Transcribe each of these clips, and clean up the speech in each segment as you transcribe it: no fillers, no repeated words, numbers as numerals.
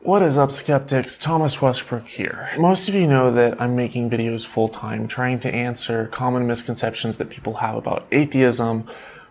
What is up, skeptics? Thomas Westbrook here. Most of you know that I'm making videos full-time, trying to answer common misconceptions that people have about atheism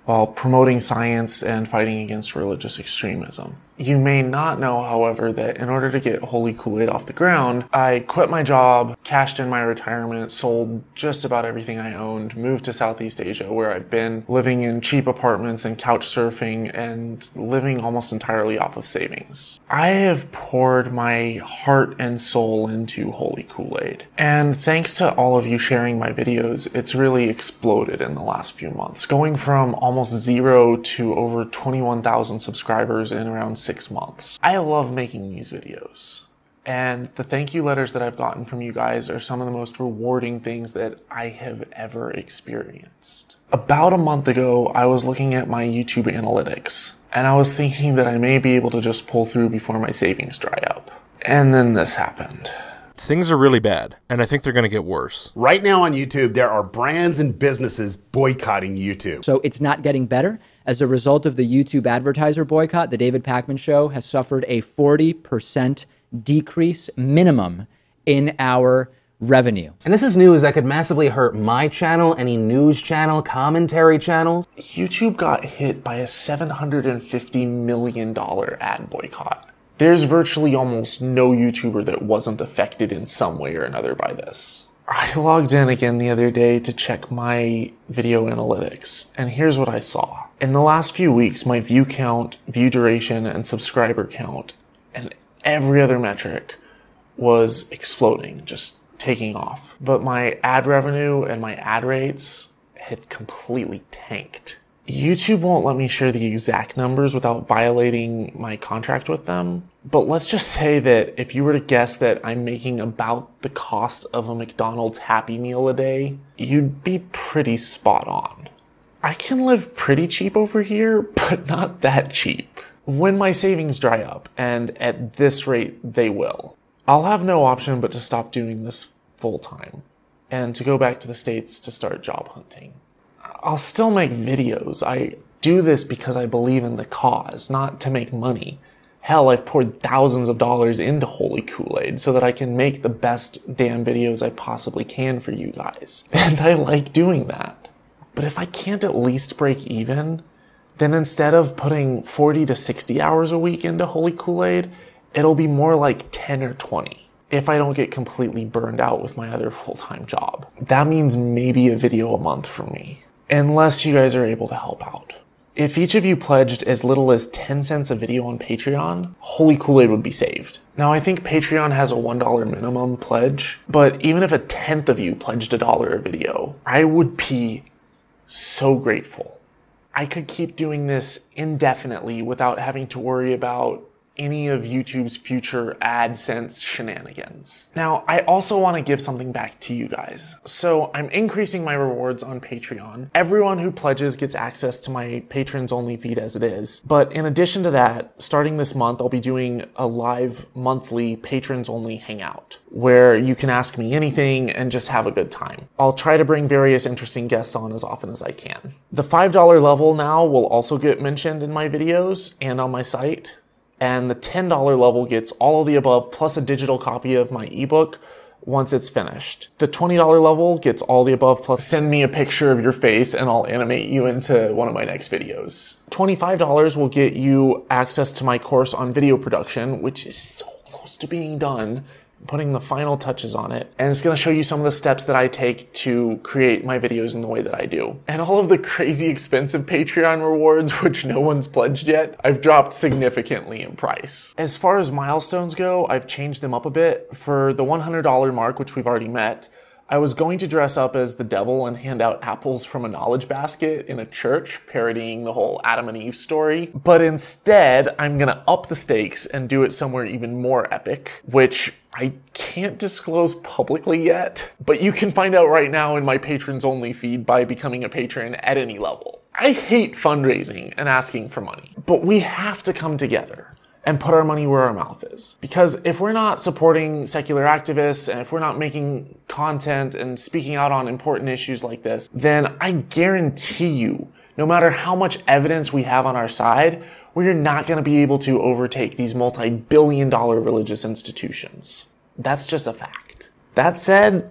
while promoting science and fighting against religious extremism. You may not know, however, that in order to get Holy Koolaid off the ground, I quit my job, cashed in my retirement, sold just about everything I owned, moved to Southeast Asia, where I've been living in cheap apartments and couch surfing and living almost entirely off of savings. I have poured my heart and soul into Holy Koolaid. And thanks to all of you sharing my videos, it's really exploded in the last few months, going from almost 0 to over 21,000 subscribers in around 6 months. I love making these videos, and the thank you letters that I've gotten from you guys are some of the most rewarding things that I have ever experienced. About a month ago, I was looking at my YouTube analytics, and I was thinking that I may be able to just pull through before my savings dry up. And then this happened. Things are really bad, and I think they're going to get worse. Right now on YouTube, there are brands and businesses boycotting YouTube. So it's not getting better. As a result of the YouTube advertiser boycott, the David Pakman Show has suffered a 40% decrease minimum in our revenue. And this is news that could massively hurt my channel, any news channel, commentary channels. YouTube got hit by a $750 million ad boycott. There's virtually almost no YouTuber that wasn't affected in some way or another by this. I logged in again the other day to check my video analytics, and here's what I saw. In the last few weeks, my view count, view duration, and subscriber count, and every other metric was exploding, just taking off. But my ad revenue and my ad rates had completely tanked. YouTube won't let me share the exact numbers without violating my contract with them. But let's just say that if you were to guess that I'm making about the cost of a McDonald's Happy Meal a day, you'd be pretty spot on. I can live pretty cheap over here, but not that cheap. When my savings dry up, and at this rate they will, I'll have no option but to stop doing this full time and to go back to the States to start job hunting. I'll still make videos. I do this because I believe in the cause, not to make money. Hell, I've poured thousands of dollars into Holy Koolaid so that I can make the best damn videos I possibly can for you guys. And I like doing that. But if I can't at least break even, then instead of putting 40 to 60 hours a week into Holy Koolaid, it'll be more like 10 or 20. If I don't get completely burned out with my other full-time job. That means maybe a video a month for me. Unless you guys are able to help out. If each of you pledged as little as 10 cents a video on Patreon, Holy Koolaid would be saved. Now, I think Patreon has a $1 minimum pledge, but even if a tenth of you pledged $1 a video, I would be so grateful. I could keep doing this indefinitely without having to worry about any of YouTube's future AdSense shenanigans. Now, I also want to give something back to you guys. So I'm increasing my rewards on Patreon. Everyone who pledges gets access to my patrons only feed as it is. But in addition to that, starting this month, I'll be doing a live monthly patrons only hangout where you can ask me anything and just have a good time. I'll try to bring various interesting guests on as often as I can. The $5 level now will also get mentioned in my videos and on my site. And the $10 level gets all of the above plus a digital copy of my ebook once it's finished. The $20 level gets all the above plus send me a picture of your face and I'll animate you into one of my next videos. $25 will get you access to my course on video production, which is so close to being done. Putting the final touches on it, and it's going to show you some of the steps that I take to create my videos in the way that I do. And all of the crazy expensive Patreon rewards, which no one's pledged yet, I've dropped significantly in price. As far as milestones go, I've changed them up a bit. For the $100 mark, which we've already met, I was going to dress up as the devil and hand out apples from a knowledge basket in a church, parodying the whole Adam and Eve story. But instead, I'm going to up the stakes and do it somewhere even more epic, which I can't disclose publicly yet, but you can find out right now in my patrons only feed by becoming a patron at any level. I hate fundraising and asking for money, but we have to come together and put our money where our mouth is. Because if we're not supporting secular activists and if we're not making content and speaking out on important issues like this, then I guarantee you, no matter how much evidence we have on our side, we're not going to be able to overtake these multi-billion-dollar religious institutions. That's just a fact. That said,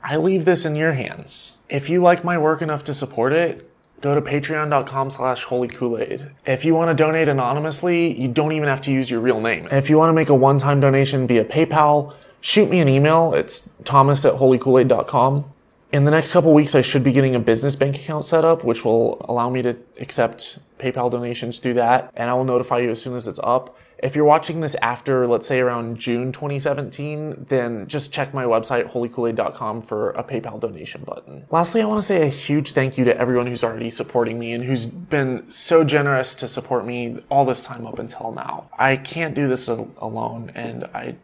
I leave this in your hands. If you like my work enough to support it, go to patreon.com/Holy Koolaid. If you want to donate anonymously, you don't even have to use your real name. And if you want to make a one-time donation via PayPal, shoot me an email. It's thomas@holykoolaid.com. In the next couple weeks, I should be getting a business bank account set up, which will allow me to accept PayPal donations through that, and I will notify you as soon as it's up. If you're watching this after, let's say around June 2017, then just check my website, holykoolaid.com, for a PayPal donation button. Lastly, I want to say a huge thank you to everyone who's already supporting me and who's been so generous to support me all this time up until now. I can't do this alone, and I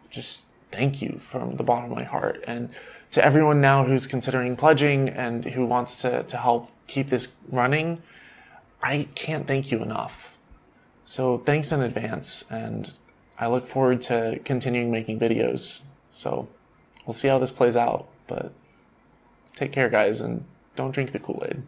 just thank you from the bottom of my heart. And to everyone now who's considering pledging and who wants to help keep this running, I can't thank you enough. So thanks in advance, and I look forward to continuing making videos. So we'll see how this plays out, but take care, guys, and don't drink the Kool-Aid.